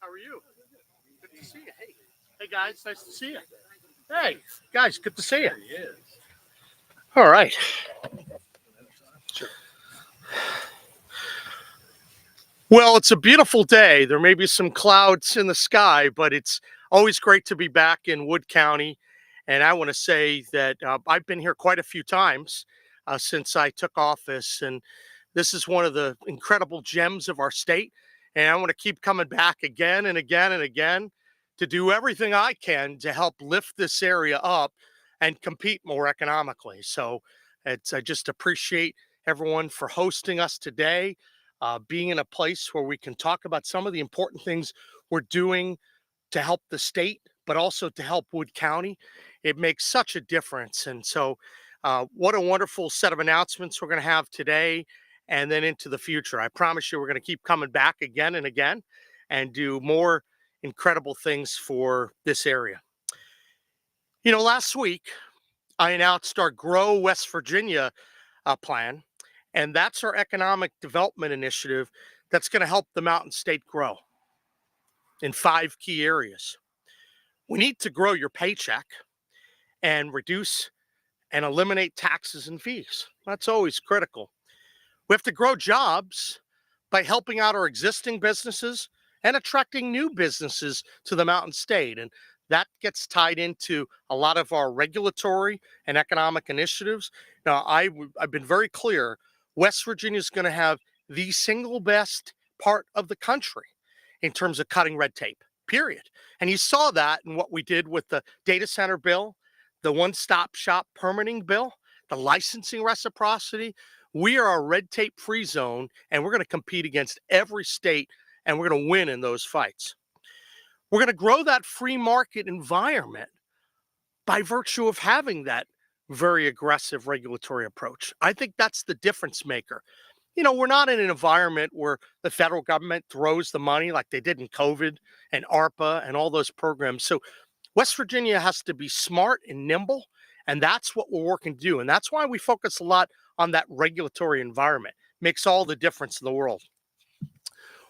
How are you? Good to see you. Hey guys, nice to see you. Hey guys, good to see you. All right. Well, it's a beautiful day. There may be some clouds in the sky, but it's always great to be back in Wood County. And I want to say that I've been here quite a few times since I took office, and this is one of the incredible gems of our state. And I want to keep coming back again and again and again to do everything I can to help lift this area up and compete more economically. So I just appreciate everyone for hosting us today, being in a place where we can talk about some of the important things we're doing to help the state, but also to help Wood County. It makes such a difference. And so, what a wonderful set of announcements we're going to have today and then into the future. I promise you, we're going to keep coming back again and again and do more incredible things for this area. Last week, I announced our Grow West Virginia plan, and that's our economic development initiative that's going to help the Mountain State grow in 5 key areas. We need to grow your paycheck and reduce and eliminate taxes and fees. That's always critical. We have to grow jobs by helping out our existing businesses and attracting new businesses to the Mountain State. And that gets tied into a lot of our regulatory and economic initiatives. Now, I've been very clear. West Virginia is going to have the single best part of the country in terms of cutting red tape, period. And you saw that in what we did with the data center bill, the one-stop shop permitting bill, the licensing reciprocity. We are a red tape free zone, and we're going to compete against every state, and we're going to win in those fights. We're going to grow that free market environment by virtue of having that very aggressive regulatory approach. I think that's the difference maker. We're not in an environment where the federal government throws the money like they did in COVID and ARPA and all those programs. So West Virginia has to be smart and nimble, and that's what we're working to do. And that's why we focus a lot on that regulatory environment. Makes all the difference in the world.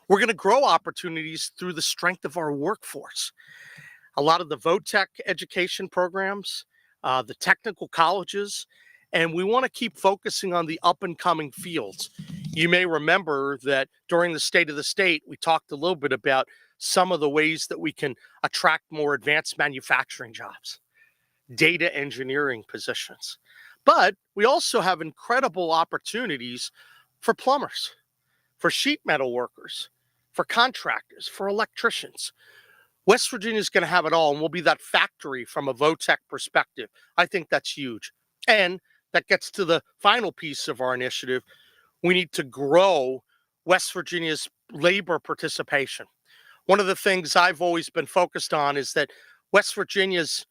We're going to grow opportunities through the strength of our workforce. A lot of the VOTEC education programs, the technical colleges, and we want to keep focusing on the up and coming fields. You may remember that during the State of the State, we talked a little bit about some of the ways that we can attract more advanced manufacturing jobs, data engineering positions. But we also have incredible opportunities for plumbers, for sheet metal workers, for contractors, for electricians. West Virginia is going to have it all, and we'll be that factory from a VOTEC perspective. I think that's huge. And that gets to the final piece of our initiative. We need to grow West Virginia's labor participation. One of the things I've always been focused on is that West Virginia's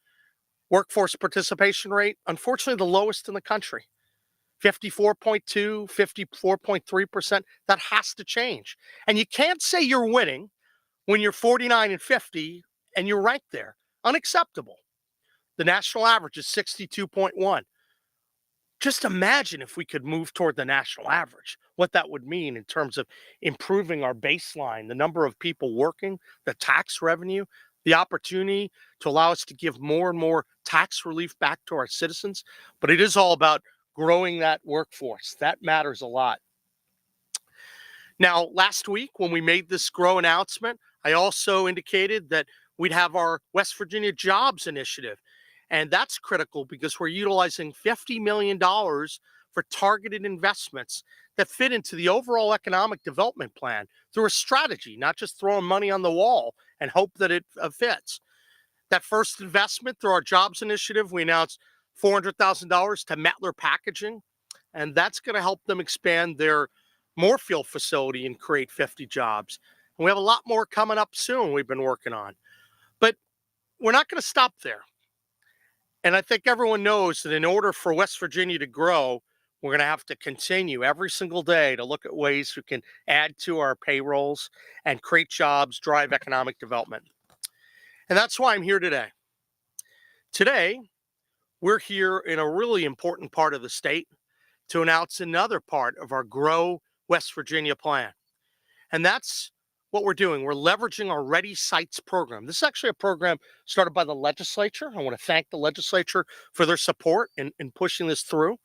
workforce participation rate, unfortunately, the lowest in the country. 54.2, 54.3%. That has to change. And you can't say you're winning when you're 49 and 50 and you're ranked there. Unacceptable. The national average is 62.1. Just imagine if we could move toward the national average, what that would mean in terms of improving our baseline, the number of people working, the tax revenue, the opportunity to allow us to give more and more tax relief back to our citizens. But it is all about growing that workforce. That matters a lot. Now, last week when we made this grow announcement, I also indicated that we'd have our West Virginia Jobs Initiative. And that's critical because we're utilizing $50 million for targeted investments that fit into the overall economic development plan through a strategy, not just throwing money on the wall and hope that it fits. That first investment through our Jobs Initiative, we announced $400,000 to Mettler Packaging, and that's going to help them expand their Moorfield facility and create 50 jobs. And we have a lot more coming up soon we've been working on. But we're not going to stop there. And I think everyone knows that in order for West Virginia to grow, we're going to have to continue every single day to look at ways we can add to our payrolls and create jobs, drive economic development. And that's why I'm here today. Today, we're here in a really important part of the state to announce another part of our Grow West Virginia plan. And that's what we're doing, we're leveraging our Ready Sites program. This is actually a program started by the legislature. I want to thank the legislature for their support in pushing this through.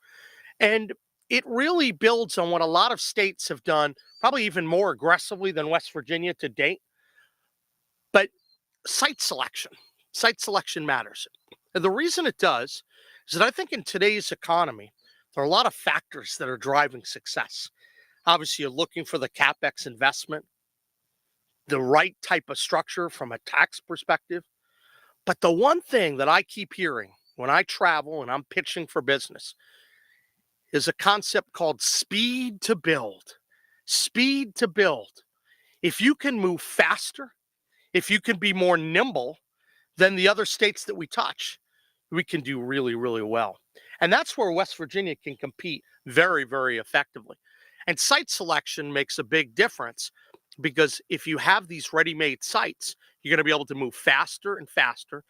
And it really builds on what a lot of states have done, probably even more aggressively than West Virginia to date. But site selection, site selection matters. And the reason it does is that I think in today's economy, there are a lot of factors that are driving success. Obviously, you're looking for the CapEx investment, the right type of structure from a tax perspective. But the one thing that I keep hearing when I travel and I'm pitching for business is a concept called speed to build. Speed to build. If you can move faster, if you can be more nimble than the other states that we touch, we can do really, really well. And that's where West Virginia can compete very, very effectively. And site selection makes a big difference because if you have these ready-made sites, you're going to be able to move faster and faster.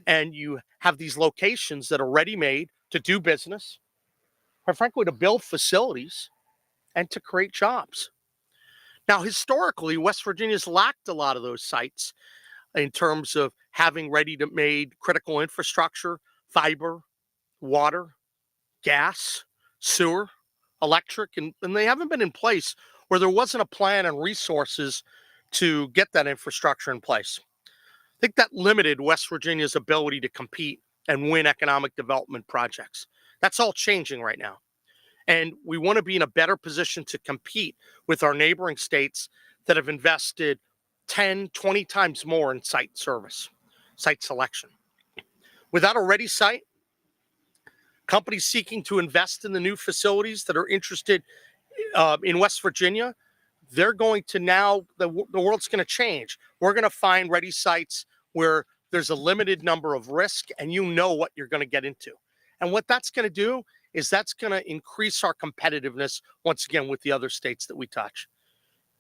And you have these locations that are ready-made to do business, or frankly, to build facilities and to create jobs. Now, historically, West Virginia's lacked a lot of those sites in terms of having ready-made critical infrastructure, fiber, water, gas, sewer, electric, and they haven't been in place where there wasn't a plan and resources to get that infrastructure in place. I think that limited West Virginia's ability to compete and win economic development projects. That's all changing right now. And we want to be in a better position to compete with our neighboring states that have invested 10, 20 times more in site service, site selection. Without a ready site, companies seeking to invest in the new facilities that are interested in West Virginia, they're going to now, the world's going to change. We're going to find ready sites where there's a limited number of risk and you know what you're going to get into. And what that's going to do is that's going to increase our competitiveness once again with the other states that we touch.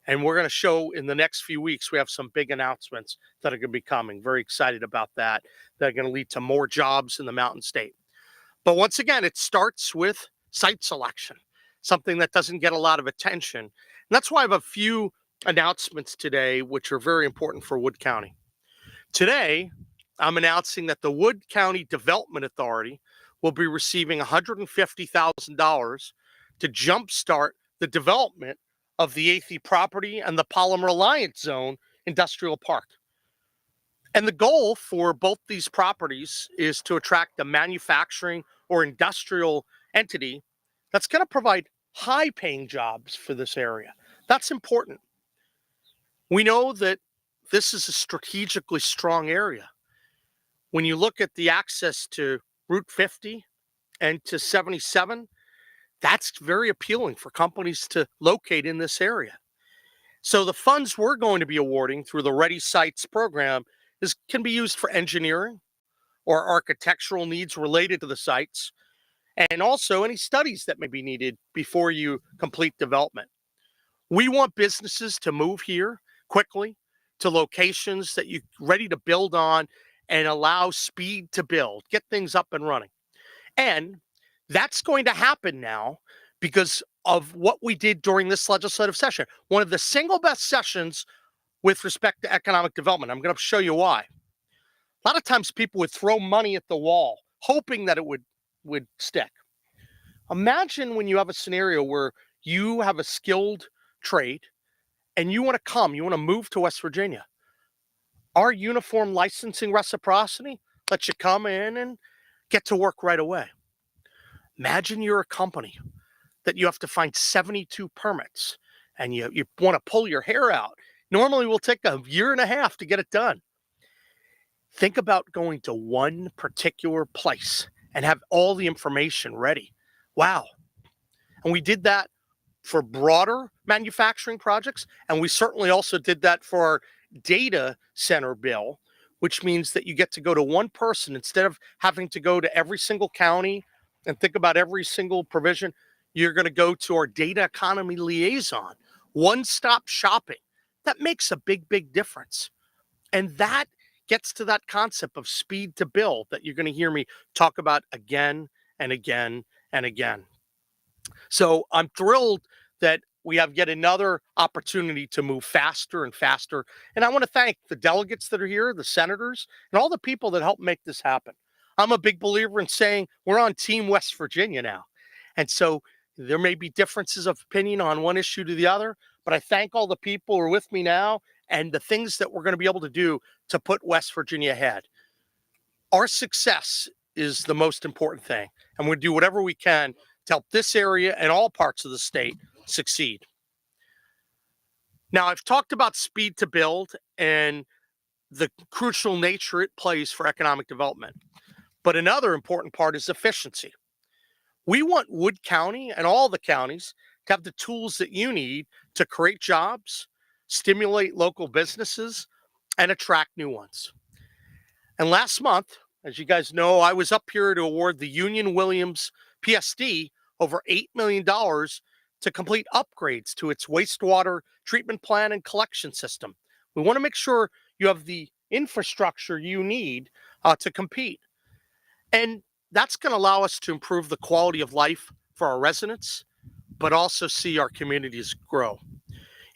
And we're going to show in the next few weeks, we have some big announcements that are going to be coming. Very excited about that. That are going to lead to more jobs in the Mountain State. But once again, it starts with site selection, something that doesn't get a lot of attention. And that's why I have a few announcements today, which are very important for Wood County. Today, I'm announcing that the Wood County Development Authority will be receiving $150,000 to jumpstart the development of the Athey property and the Polymer Alliance Zone Industrial Park. And the goal for both these properties is to attract a manufacturing or industrial entity that's going to provide high-paying jobs for this area. That's important. We know that this is a strategically strong area. When you look at the access to Route 50 and to 77, that's very appealing for companies to locate in this area. So the funds we're going to be awarding through the Ready Sites program can be used for engineering or architectural needs related to the sites, and also any studies that may be needed before you complete development. We want businesses to move here quickly to locations that you're ready to build on and allow speed to build, get things up and running. And that's going to happen now because of what we did during this legislative session. One of the single best sessions with respect to economic development. I'm going to show you why. A lot of times people would throw money at the wall, hoping that it would stick. Imagine when you have a scenario where you have a skilled trade and you want to move to West Virginia. Our uniform licensing reciprocity lets you come in and get to work right away. Imagine you're a company that you have to find 72 permits and you want to pull your hair out. Normally we'll take a year and a half to get it done. Think about going to one particular place and have all the information ready. Wow. And we did that for broader manufacturing projects. And we certainly also did that for our data center bill, which means that you get to go to one person instead of having to go to every single county and think about every single provision. You're going to go to our data economy liaison, one-stop shopping. That makes a big, big difference. And that gets to that concept of speed to build that you're going to hear me talk about again and again and again. So I'm thrilled that we have yet another opportunity to move faster and faster. And I want to thank the delegates that are here, the senators, and all the people that helped make this happen. I'm a big believer in saying we're on Team West Virginia now. And so there may be differences of opinion on one issue to the other, but I thank all the people who are with me now and the things that we're going to be able to do to put West Virginia ahead. Our success is the most important thing. And we'll do whatever we can to help this area and all parts of the state succeed. Now, I've talked about speed to build and the crucial nature it plays for economic development. But another important part is efficiency. We want Wood County and all the counties to have the tools that you need to create jobs, stimulate local businesses, and attract new ones. And last month, as you guys know, I was up here to award the Union-Williams PSD over $8 million to complete upgrades to its wastewater treatment plant and collection system. We want to make sure you have the infrastructure you need to compete. And that's going to allow us to improve the quality of life for our residents, but also see our communities grow.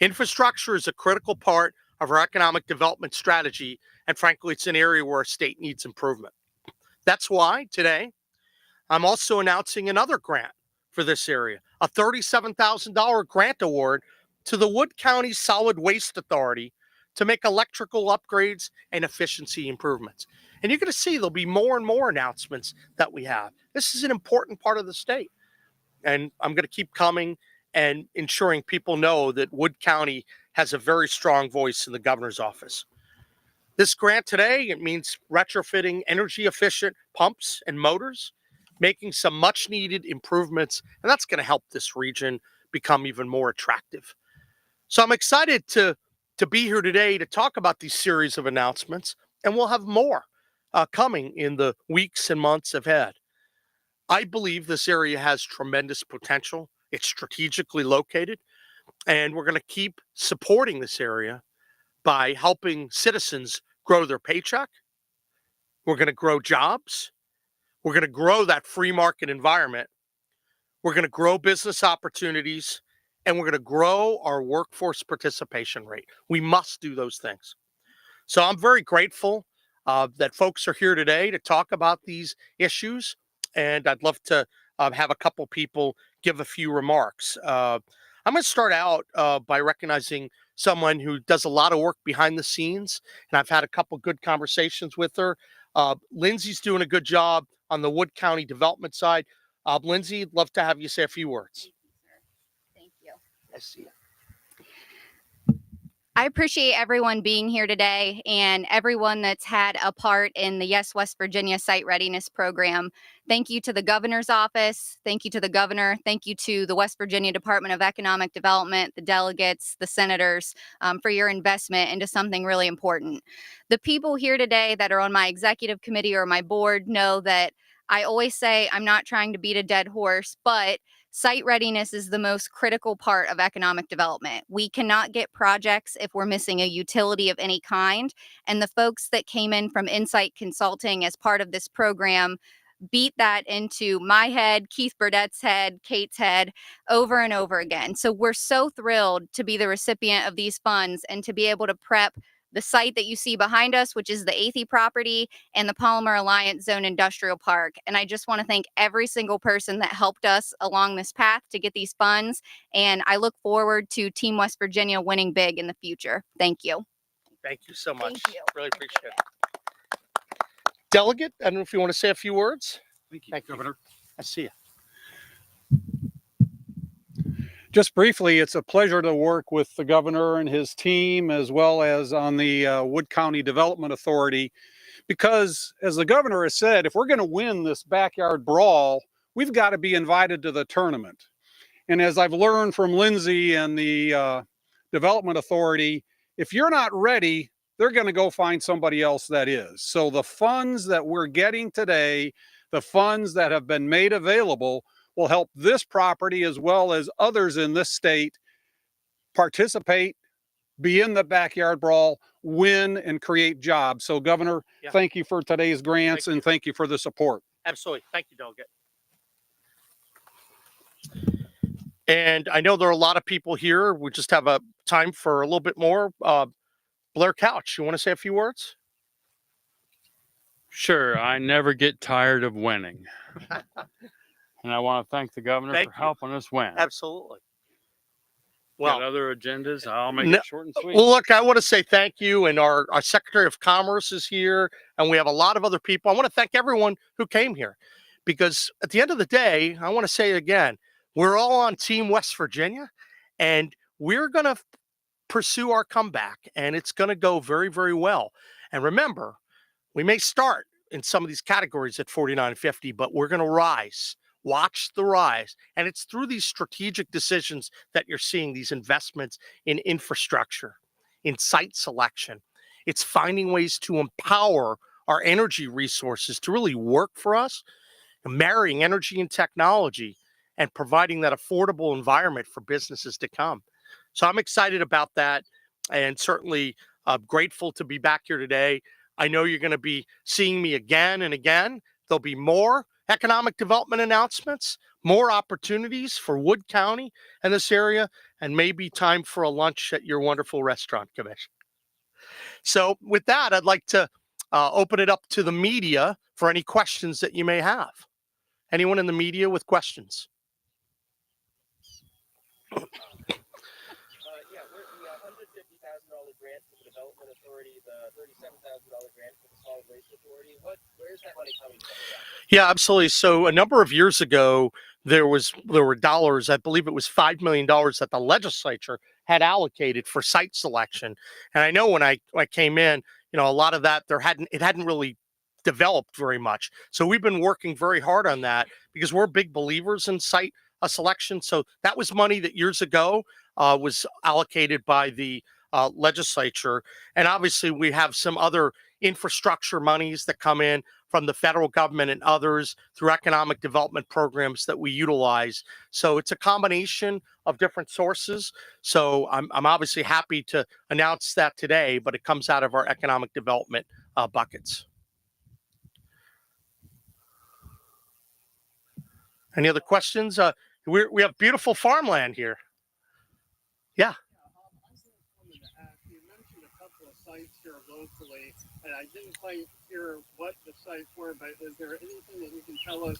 Infrastructure is a critical part of our economic development strategy, and frankly, it's an area where our state needs improvement. That's why today I'm also announcing another grant for this area, a $37,000 grant award to the Wood County Solid Waste Authority to make electrical upgrades and efficiency improvements. And you're going to see there'll be more and more announcements that we have. This is an important part of the state. And I'm going to keep coming and ensuring people know that Wood County has a very strong voice in the governor's office. This grant today, it means retrofitting energy efficient pumps and motors, making some much needed improvements, and that's going to help this region become even more attractive. So I'm excited to be here today to talk about these series of announcements, and we'll have more coming in the weeks and months ahead. I believe this area has tremendous potential. It's strategically located, and we're going to keep supporting this area by helping citizens grow their paycheck. We're going to grow jobs. We're going to grow that free market environment. We're going to grow business opportunities, and we're going to grow our workforce participation rate. We must do those things. So I'm very grateful that folks are here today to talk about these issues, and I'd love to have a couple people give a few remarks. I'm going to start out by recognizing someone who does a lot of work behind the scenes, and I've had a couple good conversations with her. Lindsay's doing a good job on the Wood County development side. Lindsay, I'd love to have you say a few words. Thank you. I see you. I appreciate everyone being here today and everyone that's had a part in the Yes West Virginia Site Readiness Program. Thank you to the governor's office. Thank you to the governor. Thank you to the West Virginia Department of Economic Development, the delegates, the senators, for your investment into something really important. The people here today that are on my executive committee or my board know that I always say I'm not trying to beat a dead horse, but site readiness is the most critical part of economic development. We cannot get projects if we're missing a utility of any kind. And the folks that came in from Insight Consulting as part of this program beat that into my head, Keith Burdett's head, Kate's head, over and over again. So we're so thrilled to be the recipient of these funds and to be able to prep the site that you see behind us, which is the Athey property, and the Polymer Alliance Zone Industrial Park. And I just want to thank every single person that helped us along this path to get these funds. And I look forward to Team West Virginia winning big in the future. Thank you. Thank you so much. Thank you. Really appreciate it. Delegate, I don't know if you want to say a few words. Thank you, Governor. I see you. Just briefly, it's a pleasure to work with the governor and his team, as well as on the Wood County Development Authority, because as the governor has said, if we're going to win this backyard brawl, we've got to be invited to the tournament. And as I've learned from Lindsay and the Development Authority, if you're not ready, they're going to go find somebody else that is. So the funds that we're getting today, the funds that have been made available, will help this property as well as others in this state participate, be in the backyard brawl, win, and create jobs. So, Governor, thank you for today's grants and thank you for the support. Absolutely. Thank you, Delegate. And I know there are a lot of people here. We just have a time for a little bit more. Blair Couch, you want to say a few words? Sure, I never get tired of winning. And I want to thank the governor Thank for you. helping us win. Absolutely. Got Well, other agendas? I'll make no, it short and sweet. well, look, I want to say thank you. And our Secretary of Commerce is here, and we have a lot of other people. I want to thank everyone who came here because at the end of the day, I want to say it again, we're all on Team West Virginia, and we're going to pursue our comeback, and it's going to go very, very well. And remember, we may start in some of these categories at 49.50, but we're going to rise. Watch the rise. And it's through these strategic decisions that you're seeing these investments in infrastructure, in site selection. It's finding ways to empower our energy resources to really work for us, marrying energy and technology, and providing that affordable environment for businesses to come. So I'm excited about that, and certainly grateful to be back here today. I know you're going to be seeing me again and again. There'll be more economic development announcements, more opportunities for Wood County and this area, and maybe time for a lunch at your wonderful restaurant, Commission. So, with that, I'd like to open it up to the media for any questions that you may have. Anyone in the media with questions? Yeah, we're the $150,000 grant for the Development Authority, the $37,000 grant for the Solid Waste Authority. Where's that money coming from? Yeah, absolutely. So a number of years ago, there were dollars. I believe it was $5 million that the legislature had allocated for site selection. And I know when I came in, a lot of that it hadn't really developed very much. So we've been working very hard on that because we're big believers in site selection. So that was money that years ago was allocated by the legislature, and obviously we have some other infrastructure monies that come in from the federal government and others through economic development programs that we utilize. So it's a combination of different sources. So I'm obviously happy to announce that today, but it comes out of our economic development buckets. Any other questions? We have beautiful farmland here. Yeah. You mentioned a couple of sites here locally, and I didn't quite hear what the sites were, but is there anything that you can tell us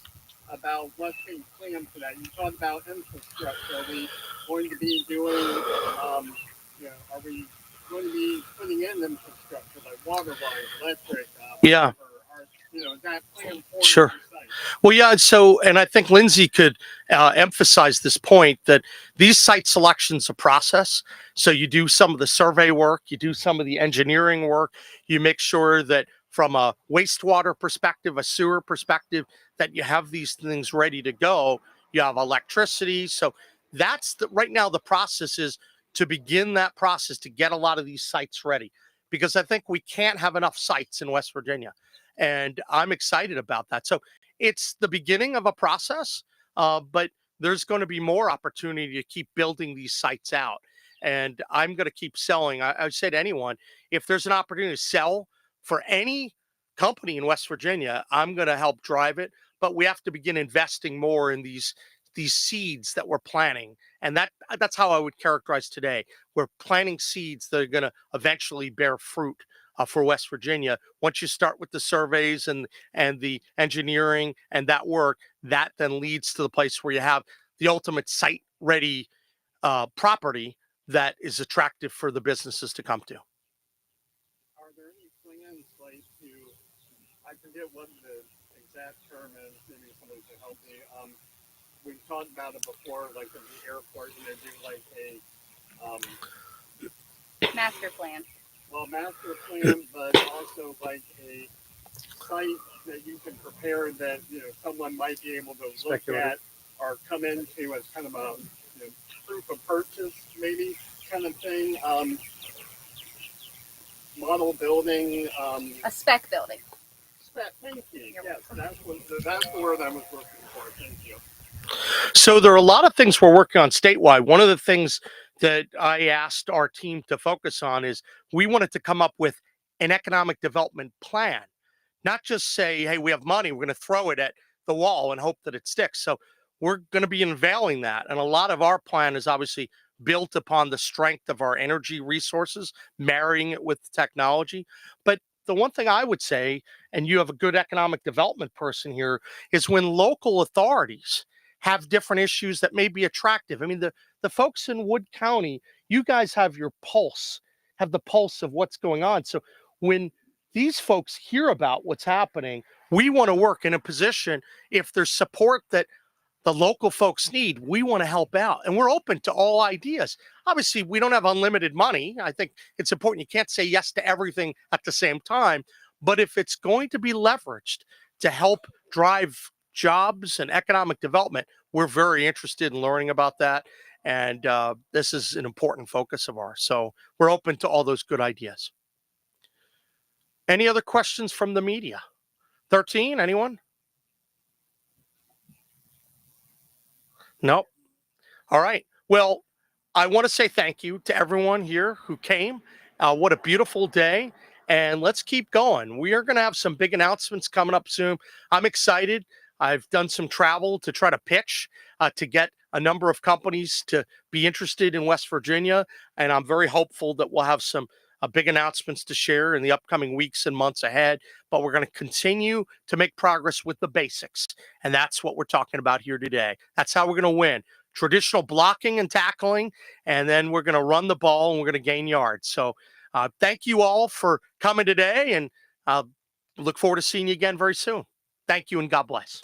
about what's being planned for that? You talked about infrastructure. Are we going to be doing, are we going to be putting in infrastructure like water lines, electric? Yeah. Is that planned for Sure. the site? Well, yeah. So, and I think Lindsay could emphasize this point that these site selections a process. So you do some of the survey work, you do some of the engineering work, you make sure that from a wastewater perspective, a sewer perspective, that you have these things ready to go. You have electricity. So that's right now the process is to begin that process to get a lot of these sites ready, because I think we can't have enough sites in West Virginia. And I'm excited about that. So it's the beginning of a process, but there's going to be more opportunity to keep building these sites out. And I'm going to keep selling. I say to anyone, if there's an opportunity to sell for any company in West Virginia, I'm going to help drive it. But we have to begin investing more in these seeds that we're planting. And that's how I would characterize today. We're planting seeds that are going to eventually bear fruit for West Virginia. Once you start with the surveys and the engineering and that work, that then leads to the place where you have the ultimate site ready property that is attractive for the businesses to come to. Are there any plans like I forget what the exact term is, maybe somebody can help me. We talked about it before, like at the airport, do like a Master plan. master plan, but also like a site that you can prepare that someone might be able to look at or come into as kind of a proof of purchase, maybe kind of thing. Model building. A spec building. Thank you. Yes, that's the word I was looking for. Thank you. So there are a lot of things we're working on statewide. One of the things that I asked our team to focus on is we wanted to come up with an economic development plan, not just say, hey, we have money, we're going to throw it at the wall and hope that it sticks. So we're going to be unveiling that. And a lot of our plan is obviously built upon the strength of our energy resources, marrying it with technology. But the one thing I would say, and you have a good economic development person here, is when local authorities have different issues that may be attractive. I mean, the folks in Wood County, you guys have your pulse, have the pulse of what's going on. So when these folks hear about what's happening, we want to work in a position, if there's support that the local folks need, we want to help out. And we're open to all ideas. Obviously, we don't have unlimited money. I think it's important. You can't say yes to everything at the same time. But if it's going to be leveraged to help drive jobs and economic development, we're very interested in learning about that. And this is an important focus of ours. So we're open to all those good ideas. Any other questions from the media? 13, anyone? Nope. All right. Well, I want to say thank you to everyone here who came. What a beautiful day. And let's keep going. We are going to have some big announcements coming up soon. I'm excited. I've done some travel to try to pitch to get a number of companies to be interested in West Virginia. And I'm very hopeful that we'll have some big announcements to share in the upcoming weeks and months ahead. But we're going to continue to make progress with the basics. And that's what we're talking about here today. That's how we're going to win. Traditional blocking and tackling, and then we're going to run the ball and we're going to gain yards. So thank you all for coming today, and look forward to seeing you again very soon. Thank you, and God bless.